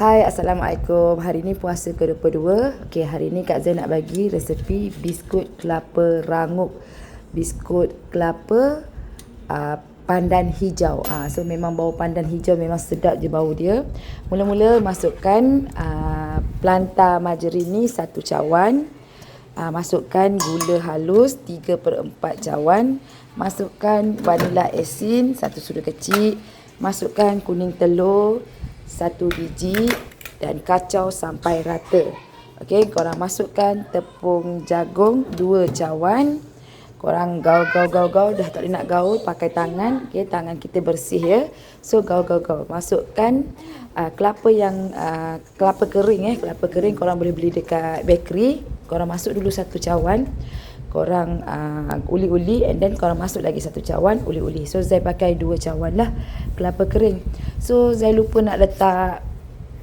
Hai, Assalamualaikum. Hari ni puasa ke-22. Okey, hari ni Kak Zai nak bagi resepi biskut kelapa rangup. Biskut kelapa pandan hijau. So memang bau pandan hijau memang sedap je bau dia. Mula-mula masukkan planta margarin ni 1 cawan. Masukkan gula halus 3/4 cawan. Masukkan vanilla asin 1 sudu kecil. Masukkan kuning telur 1 biji dan kacau sampai rata. Okey, korang masukkan tepung jagung 2 cawan. Korang gaul dah tak boleh nak gaul pakai tangan. Okey, tangan kita bersih ya. So gaul. Masukkan kelapa yang kelapa kering korang boleh beli dekat bakery. Korang masuk dulu 1 cawan. Korang uli-uli and then korang masuk lagi 1 cawan uli-uli. So Zai pakai 2 cawan lah kelapa kering. So Zai lupa nak letak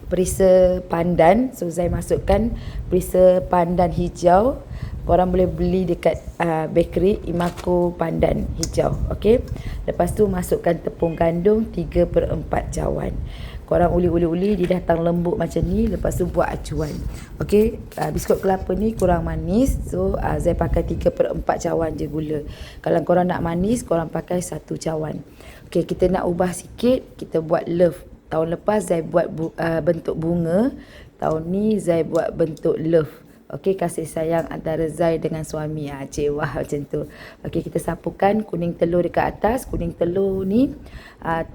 perisa pandan. So Zai masukkan perisa pandan hijau. Korang boleh beli dekat bakery Imako pandan hijau. Okey. Lepas tu masukkan tepung gandum 3/4 cawan. Korang uli-uli dia datang lembut macam ni. Lepas tu buat acuan. Okey, biskut kelapa ni kurang manis. So Zai pakai 3/4 cawan je gula. Kalau korang nak manis, korang pakai 1 cawan. Okey, kita nak ubah sikit. Kita buat love. Tahun lepas Zai buat bentuk bunga. Tahun ni Zai buat bentuk love. Okey, kasih sayang antara Zai dengan suami. Cik wah macam tu. Okey, kita sapukan kuning telur dekat atas. Kuning telur ni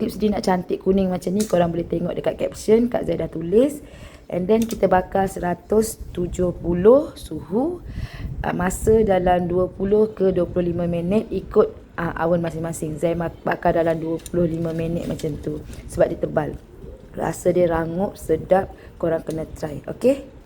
tips dia nak cantik kuning macam ni. Korang boleh tengok dekat caption. Kak Zai dah tulis. And then kita bakar 170 suhu. Masa dalam 20 ke 25 minit ikut awan masing-masing. Zai bakar dalam 25 minit macam tu. Sebab dia tebal. Rasa dia rangup, sedap. Korang kena try. Okey.